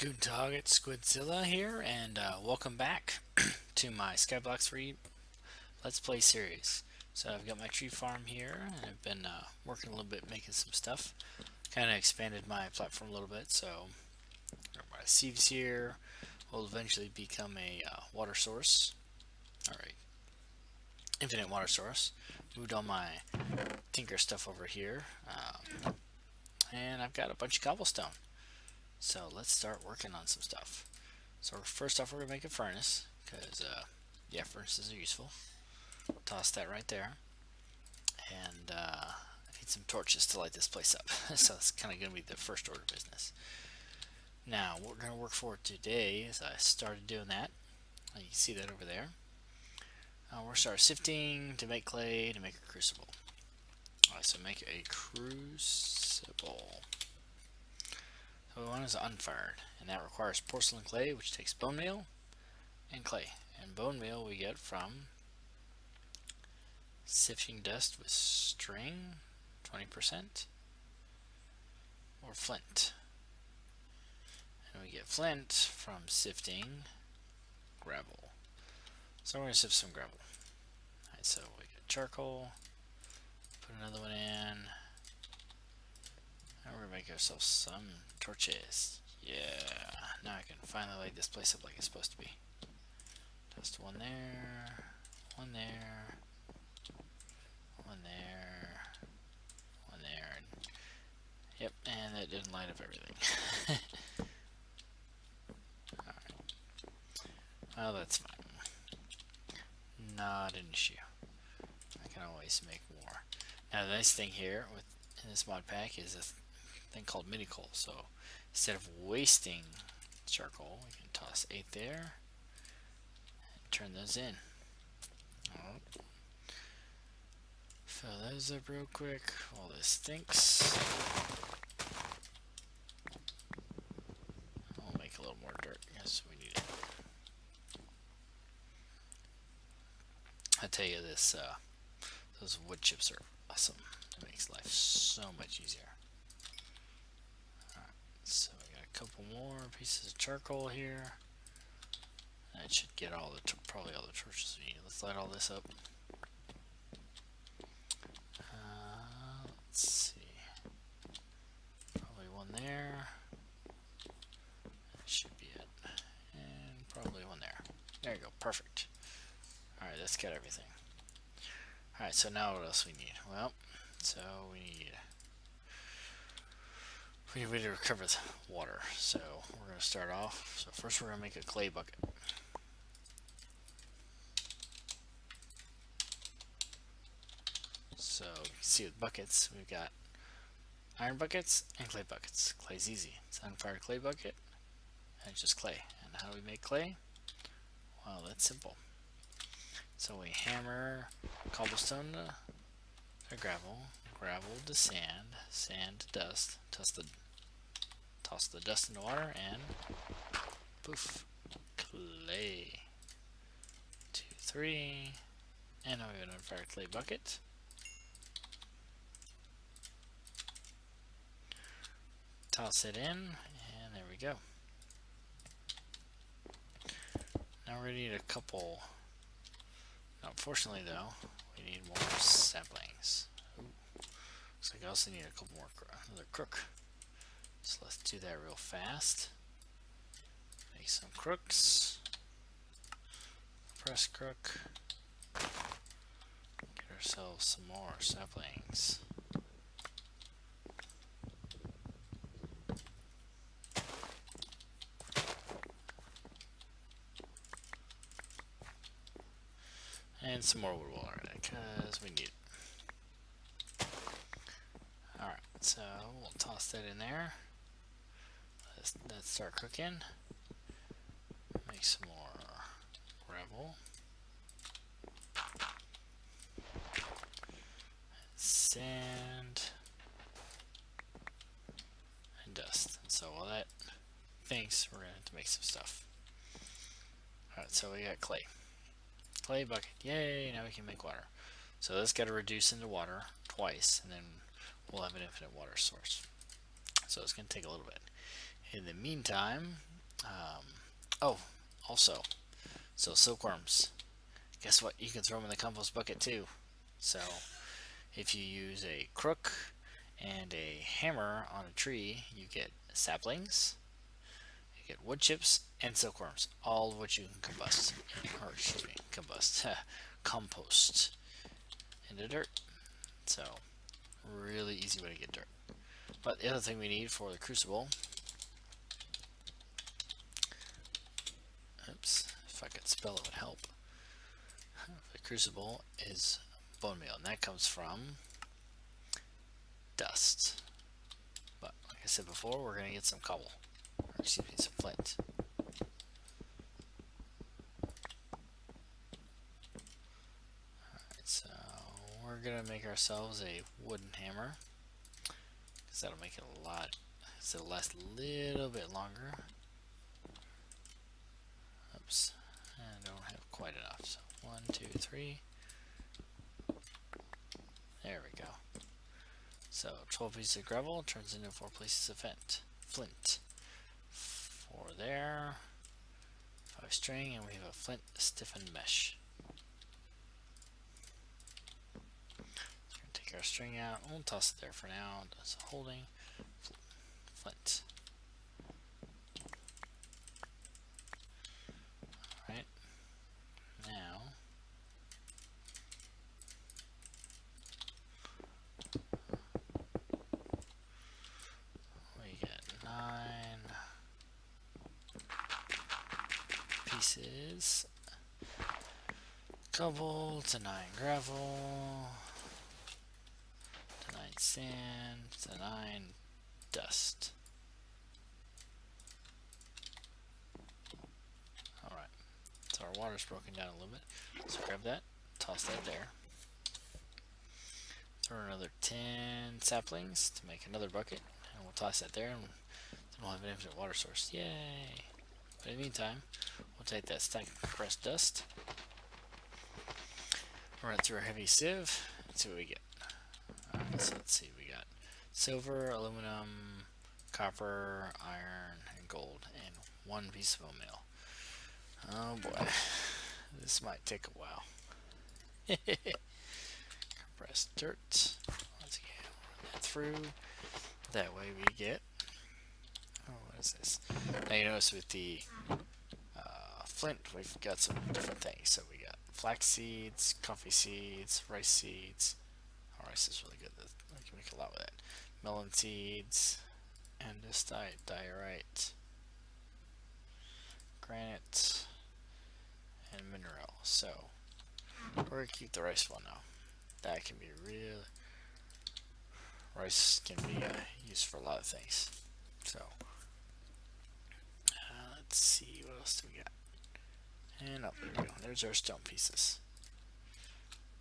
Guten Tag, it's Squidzilla here, and welcome back to my Skyblock 3 Let's Play series. So I've got my tree farm here, and I've been working a little bit, making some stuff. Kind of expanded my platform a little bit, so my sieves here will eventually become a water source. Alright, infinite water source. Moved all my tinker stuff over here, and I've got a bunch of cobblestone. So let's start working on some stuff. So first off, we're going to make a furnace, because, yeah, furnaces are useful. Toss that right there. And I need some torches to light this place up. So that's kind of going to be the first order of business. Now, what we're going to work for today is I started doing that. You can see that over there. We're going to start sifting to make clay to make a crucible. Alright, so make a crucible. So one is unfired, and that requires porcelain clay, which takes bone meal and clay. And bone meal we get from sifting dust with string, 20%, or flint. And we get flint from sifting gravel. So we're going to sift some gravel. Alright, so we get charcoal, put another one in, and we're going to make ourselves some torches. Yeah, now I can finally light this place up like it's supposed to be. Just one there, one there, one there, one there, and yep, and that didn't light up everything. Alright, well, that's fine. Not an issue. I can always make more. Now the nice thing here with in this mod pack is a thing called mini coal. So instead of wasting charcoal, we can toss 8 there and turn those in. Fill those up real quick while this thinks. I'll make a little more dirt because we need it. I tell you this, those wood chips are awesome. It makes life so much easier. Alright, so we got a couple more pieces of charcoal here. That should get all the probably all the torches we need. Let's light all this up. Let's see. Probably one there. That should be it. And probably one there. There you go. Perfect. Alright, that's got everything. Alright, so now what else we need? Well, so we need to recover the water. So we're going to start off. So first we're going to make a clay bucket. So you can see with buckets, we've got iron buckets and clay buckets. Clay's easy. It's an unfired clay bucket, and it's just clay. And how do we make clay? Well, that's simple. So we hammer cobblestone to gravel, gravel to sand, sand to dust, toss the dust into water, and poof, clay. 2, 3, and now we have an unfired clay bucket. Toss it in, and there we go. Now we're going to need a couple. Unfortunately, though, we need more saplings. Ooh. Looks like I also need a couple more, another crook. So let's do that real fast. Make some crooks. Press crook. Get ourselves some more saplings. And some more wood water in it, because we need it. Alright, so we'll toss that in there. Let's start cooking. Make some more gravel. Sand. And dust. And so while that thinks, we're going to have to make some stuff. Alright, so we got clay. Clay bucket. Yay, now we can make water. So this got to reduce into water twice, and then we'll have an infinite water source. So it's going to take a little bit. In the meantime, Oh, also, so silkworms. Guess what? You can throw them in the compost bucket too. So if you use a crook and a hammer on a tree, you get saplings, you get wood chips, and silkworms, all of which you can combust, or excuse me, combust, compost into dirt. So really easy way to get dirt. But the other thing we need for the crucible, oops, if I could spell it would help. The crucible is bone meal, and that comes from dust. But like I said before, we're gonna get some cobble, or excuse me, some flint. Alright, so we're gonna make ourselves a wooden hammer, because that'll make it a lot, so it'll last a little bit longer. Oops, I don't have quite enough. So 1, 2, 3. There we go. So 12 pieces of gravel turns into 4 pieces of flint. 4 there, 5 string, and we have a flint stiffened mesh. So we're going to take our string out. We'll toss it there for now. That's holding flint. Alright. Now we get 9 pieces. Cobble to 9 gravel to 9 sand to 9 dust. Alright, so our water's broken down a little bit. So grab that, toss that there. Throw another 10 saplings to make another bucket, and we'll toss that there, and then we'll have an infinite water source. Yay! But in the meantime, we'll take that stack of compressed dust, run it through a heavy sieve, and see what we get. Alright, so let's see, we got silver, aluminum, copper, iron, and gold, and 1 piece of bone meal. Oh boy, this might take a while. Compressed dirt. Once again, run that through. That way we get. Oh, what is this? Now you notice with the flint, we've got some different things. So we got flax seeds, coffee seeds, rice seeds. Oh, rice is really good. We can make a lot with that. Melon seeds, andesite, diorite, granite, and mineral. So we're gonna keep the rice one now. That can be really. Rice can be used for a lot of things. So let's see, what else do we got? And up there we go. There's our stone pieces.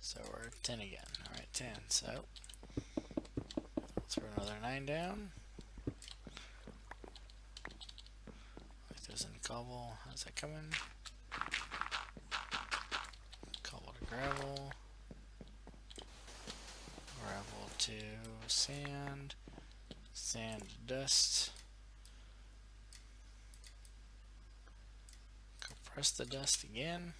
So we're at 10 again. Alright, 10. So throw another 9 down. Like there's in cobble. How's that coming? Cobble to gravel. Gravel to sand. Sand to dust. Compress the dust again.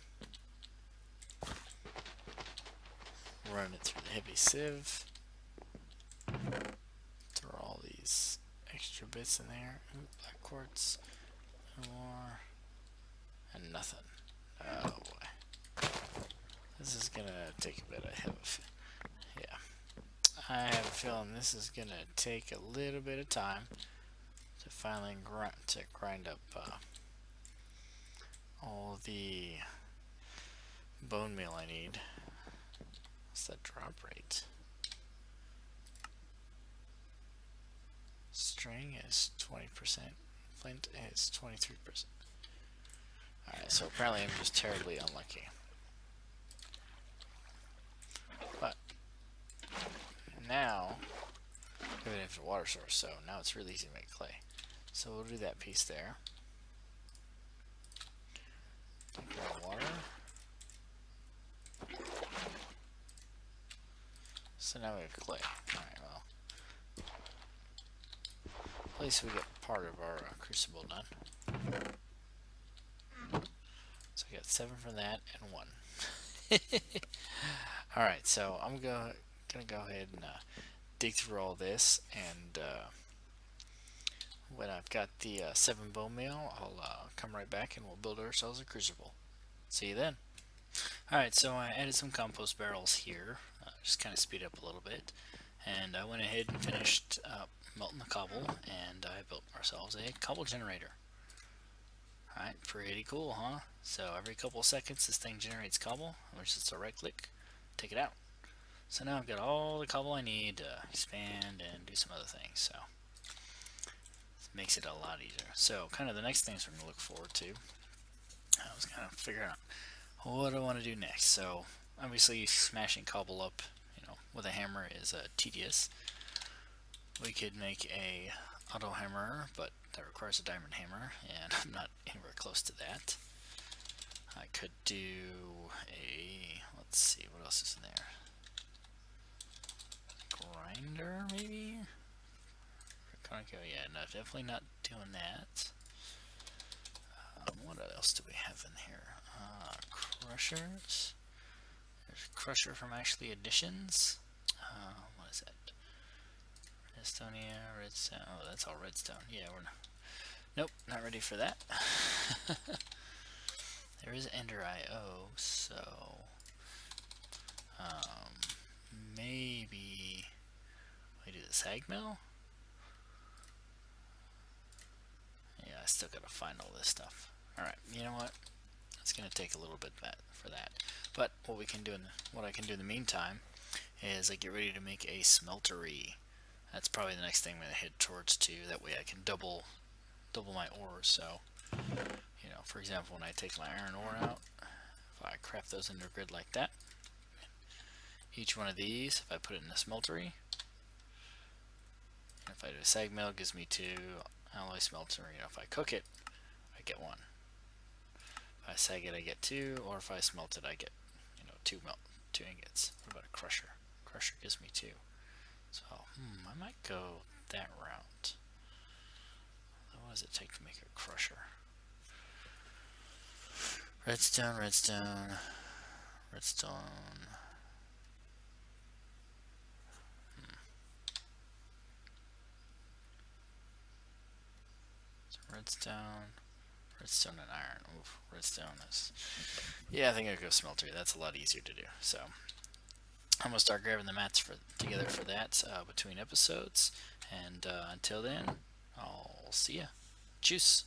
Run it through the heavy sieve. Throw all these extra bits in there. Ooh, black quartz. More. And nothing. Oh boy. This is gonna take a bit of yeah. I have a feeling this is gonna take a little bit of time to finally grind up all the bone meal I need. What's that drop rate? String is 20%. Flint is 23%. Alright, so apparently I'm just terribly unlucky. But now we have an infinite water source, so now it's really easy to make clay. So we'll do that piece there. Take our water. So now we have clay. Alright, well. At least we get part of our crucible done. I got 7 for that and 1. Alright, so I'm gonna go ahead and dig through all this, and when I've got the 7 bone meal, I'll come right back and we'll build ourselves a crucible. See you then. Alright, so I added some compost barrels here, just kind of speed up a little bit, and I went ahead and finished melting the cobble, and I built ourselves a cobble generator. Alright, pretty cool, huh? So every couple of seconds this thing generates cobble, which is a right click, take it out. So now I've got all the cobble I need to expand and do some other things, so it makes it a lot easier. So kind of the next things we're going to look forward to, I was kind of figuring out what I want to do next. So obviously smashing cobble up, with a hammer is tedious. We could make a auto hammer, but that requires a diamond hammer, and I'm not anywhere close to that. I could do a, let's see, what else is in there? Grinder, maybe? Yeah, no, definitely not doing that. What else do we have in here? Crushers. There's a crusher from actually additions. What is that? Redstone. Oh, that's all redstone. Yeah, nope, not ready for that. There is Ender IO, so maybe we do the sag mill. Yeah, I still gotta find all this stuff. All right, you know what? It's gonna take a little bit for that. But what I can do in the meantime is I get ready to make a smeltery. That's probably the next thing I'm gonna head towards too. That way I can double my ores. So, for example, when I take my iron ore out, if I craft those into a grid like that, each one of these, if I put it in a smeltery, if I do a sag mill, it gives me 2 alloy smelter. If I cook it, I get 1. If I sag it, I get 2, or if I smelt it, I get 2 ingots. What about a crusher? Crusher gives me 2. So I might go that route. What does it take to make a crusher? Redstone. So redstone and iron. Oof, redstone is... Yeah, I think I'll go smeltery. That's a lot easier to do. So I'm gonna start grabbing the mats together for that between episodes, and until then, I'll see ya. Tschüss.